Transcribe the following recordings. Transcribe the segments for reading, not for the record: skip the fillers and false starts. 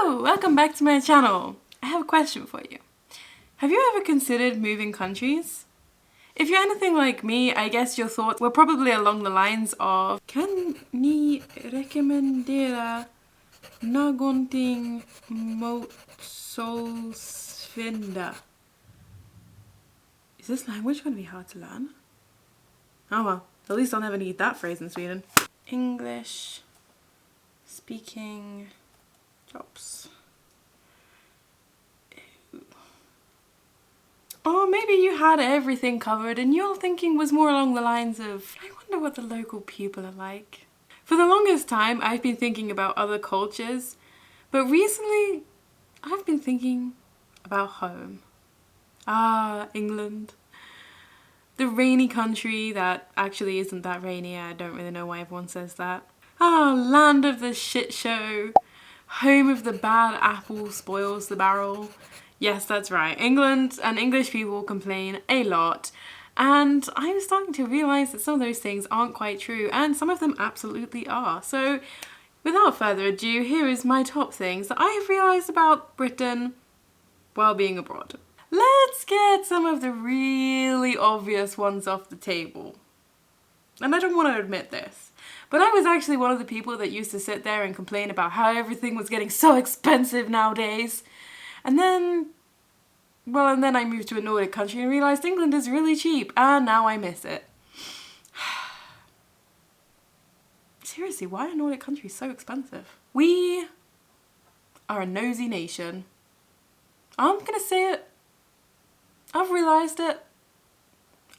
Hello! Welcome back to my channel. I have a question for you. Have you ever considered moving countries? If you're anything like me, I guess your thoughts were probably along the lines of Kan ni rekommendera någonting mot solsvinda? Is this language going to be hard to learn? Oh well, at least I'll never need that phrase in Sweden. English speaking jobs. Or maybe you had everything covered and your thinking was more along the lines of, I wonder what the local people are like. For the longest time, I've been thinking about other cultures, but recently, I've been thinking about home. Ah, England. The rainy country that actually isn't that rainy. I don't really know why everyone says that. Ah, land of the shit show. Home of the bad apple spoils the barrel. Yes, that's right. England and English people complain a lot. And I'm starting to realise that some of those things aren't quite true, and some of them absolutely are. So, without further ado, here is my top things that I have realised about Britain while being abroad. Let's get some of the really obvious ones off the table. And I don't want to admit this, but I was actually one of the people that used to sit there and complain about how everything was getting so expensive nowadays. And then I moved to a Nordic country and realised England is really cheap, and now I miss it. Seriously, why are Nordic countries so expensive? We are a nosy nation. I'm gonna say it. I've realised it.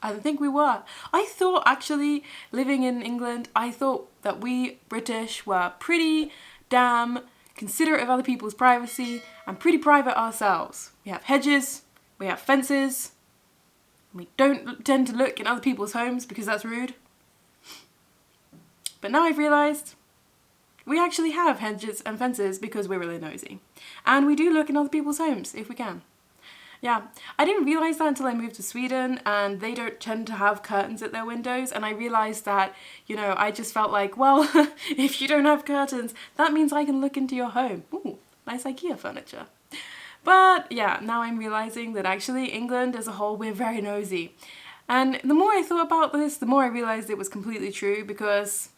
I don't think we were. I thought actually, living in England, I thought that we British were pretty damn considerate of other people's privacy and pretty private ourselves. We have hedges, we have fences, and we don't tend to look in other people's homes because that's rude. But now I've realised we actually have hedges and fences because we're really nosy. And we do look in other people's homes if we can. Yeah, I didn't realise that until I moved to Sweden, and they don't tend to have curtains at their windows, and I realised that, you know, I just felt like, well, if you don't have curtains, that means I can look into your home. Ooh, nice IKEA furniture. But yeah, now I'm realising that actually England as a whole, we're very nosy. And the more I thought about this, the more I realised it was completely true, because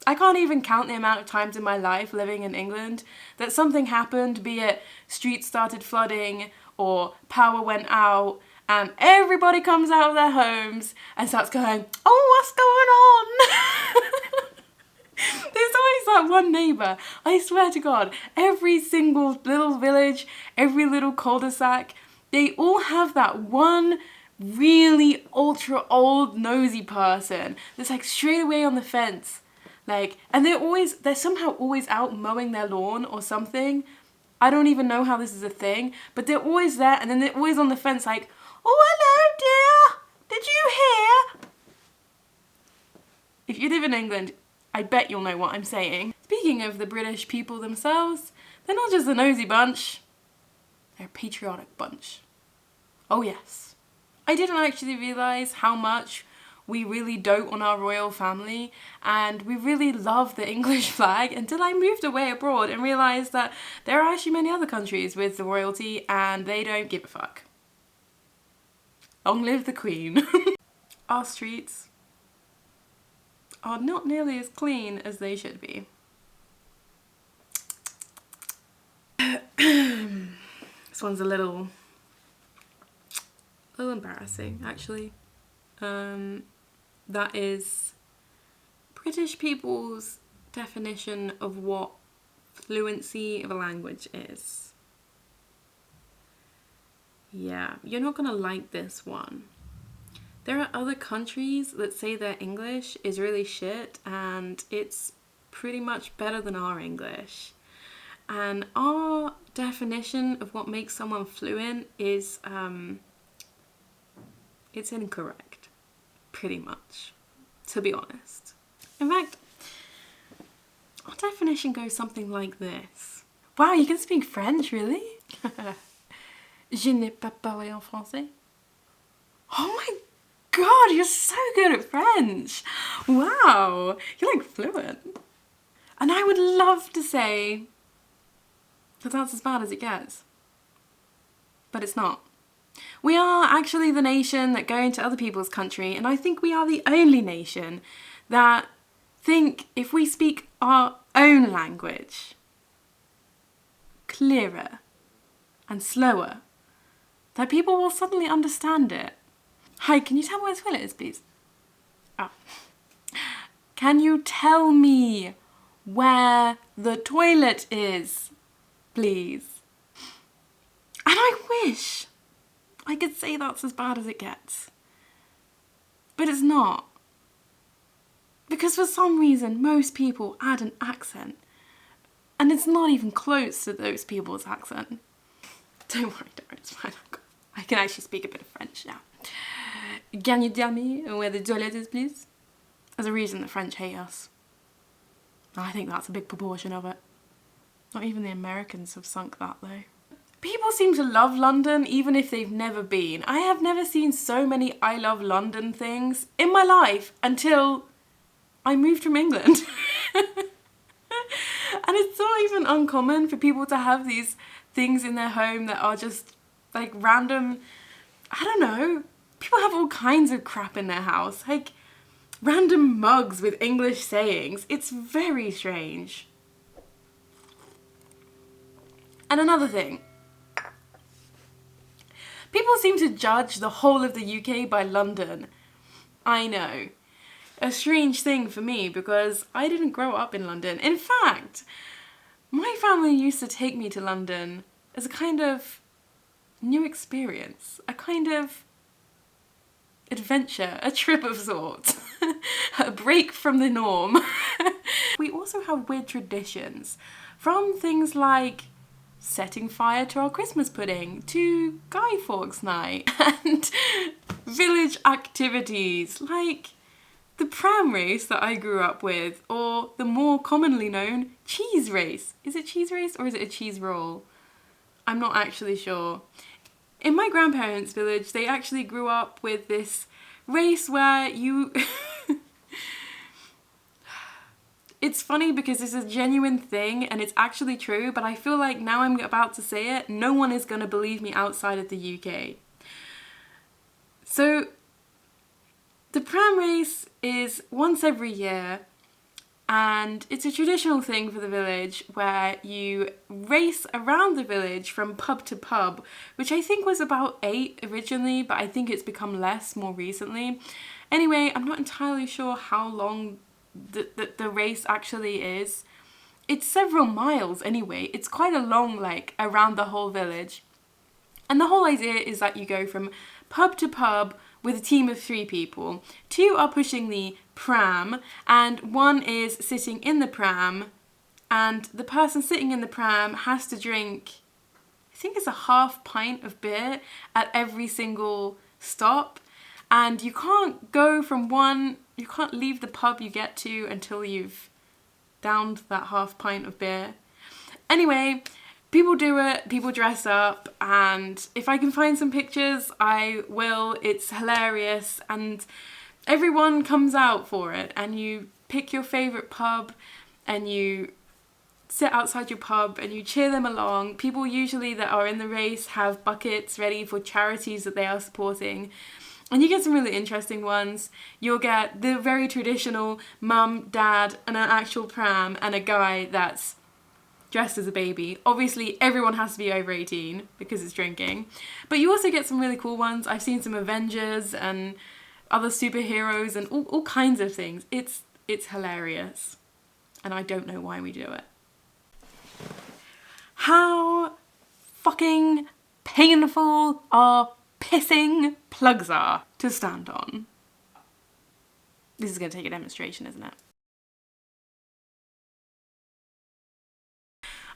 I can't even count the amount of times in my life living in England that something happened, be it streets started flooding, or power went out, and everybody comes out of their homes and starts going, oh, what's going on? There's always that one neighbour, I swear to God, every single little village, every little cul-de-sac, they all have that one really ultra old nosy person that's like straight away on the fence. Like, and they're somehow always out mowing their lawn or something. I don't even know how this is a thing, but they're always there, and then they're always on the fence like, oh, hello dear, did you hear? If you live in England, I bet you'll know what I'm saying. Speaking of the British people themselves, they're not just a nosy bunch, they're a patriotic bunch. Oh yes. I didn't actually realise how much we really dote on our royal family, and we really love the English flag until I moved away abroad and realised that there are actually many other countries with the royalty and they don't give a fuck. Long live the Queen. Our streets are not nearly as clean as they should be. This one's a little embarrassing, actually. That is British people's definition of what fluency of a language is. Yeah, you're not gonna like this one. There are other countries that say their English is really shit and it's pretty much better than our English. And our definition of what makes someone fluent is, it's incorrect. Pretty much, to be honest. In fact, our definition goes something like this. Wow, you can speak French, really? Je n'ai pas parlé en français. Oh my god, you're so good at French! Wow, you're like fluent. And I would love to say that that's as bad as it gets. But it's not. We are actually the nation that go into other people's country, and I think we are the only nation that think if we speak our own language clearer and slower, that people will suddenly understand it. Hi, can you tell me where the toilet is, please? Oh. Can you tell me where the toilet is, please? And I wish I could say that's as bad as it gets. But it's not. Because for some reason, most people add an accent. And it's not even close to those people's accent. Don't worry, it's fine. I can actually speak a bit of French now. Can you tell me where the toilet is, please? There's a reason the French hate us. I think that's a big proportion of it. Not even the Americans have sunk that, though. People seem to love London even if they've never been. I have never seen so many I love London things in my life until I moved from England. And it's not even uncommon for people to have these things in their home that are just like random, I don't know, people have all kinds of crap in their house, like random mugs with English sayings. It's very strange. And another thing, people seem to judge the whole of the UK by London. I know. A strange thing for me because I didn't grow up in London. In fact, my family used to take me to London as a kind of new experience, a kind of adventure, a trip of sorts, a break from the norm. We also have weird traditions, from things like setting fire to our Christmas pudding, to Guy Fawkes night, and village activities like the pram race that I grew up with, or the more commonly known cheese race. Is it cheese race or is it a cheese roll? I'm not actually sure. In my grandparents' village, they actually grew up with this race where you... It's funny because it's a genuine thing and it's actually true, but I feel like now I'm about to say it, no one is going to believe me outside of the UK. So the pram race is once every year, and it's a traditional thing for the village where you race around the village from pub to pub, which I think was about 8 originally, but I think it's become less more recently. Anyway, I'm not entirely sure how long the race actually is. It's several miles anyway. It's quite a long, like, around the whole village. And the whole idea is that you go from pub to pub with a team of 3 people. 2 are pushing the pram and 1 is sitting in the pram, and the person sitting in the pram has to drink, I think it's a half pint of beer at every single stop, and you can't go from you can't leave the pub you get to until you've downed that half pint of beer. Anyway, people do it, people dress up, and if I can find some pictures, I will. It's hilarious, and everyone comes out for it, and you pick your favourite pub, and you sit outside your pub, and you cheer them along. People usually that are in the race have buckets ready for charities that they are supporting, and you get some really interesting ones. You'll get the very traditional mum, dad, and an actual pram, and a guy that's dressed as a baby. Obviously, everyone has to be over 18 because it's drinking. But you also get some really cool ones. I've seen some Avengers and other superheroes and all kinds of things. It's hilarious. And I don't know why we do it. How fucking painful our pissing plugs are to stand on. This is going to take a demonstration, isn't it?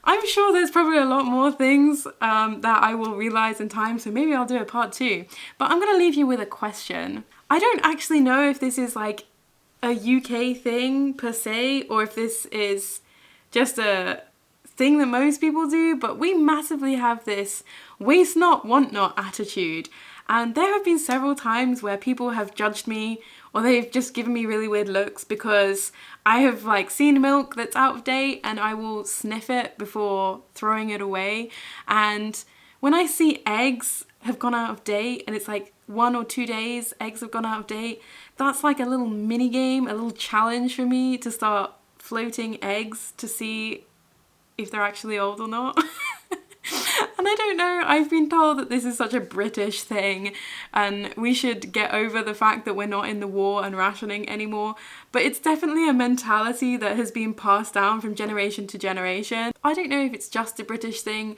I'm sure there's probably a lot more things that I will realise in time, so maybe I'll do a part 2. But I'm going to leave you with a question. I don't actually know if this is like a UK thing per se, or if this is just a thing that most people do, but we massively have this waste not, want not attitude. And there have been several times where people have judged me or they've just given me really weird looks because I have like seen milk that's out of date and I will sniff it before throwing it away. And when I see eggs have gone out of date and it's like 1 or 2 days eggs have gone out of date, that's like a little mini game, a little challenge for me to start floating eggs to see if they're actually old or not. And I don't know, I've been told that this is such a British thing and we should get over the fact that we're not in the war and rationing anymore, but it's definitely a mentality that has been passed down from generation to generation. I don't know if it's just a British thing,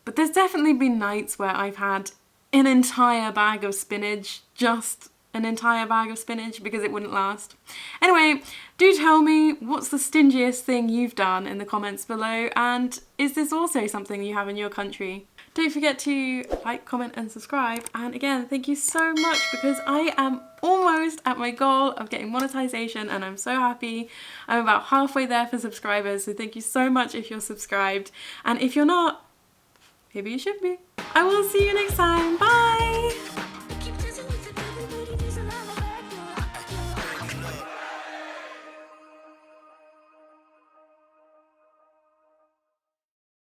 but there's definitely been nights where I've had an entire bag of spinach, just an entire bag of spinach, because it wouldn't last. Anyway, do tell me what's the stingiest thing you've done in the comments below, and is this also something you have in your country? Don't forget to like, comment and subscribe, and again, thank you so much because I am almost at my goal of getting monetization and I'm so happy. I'm about halfway there for subscribers, so thank you so much if you're subscribed, and if you're not, maybe you should be. I will see you next time. Bye!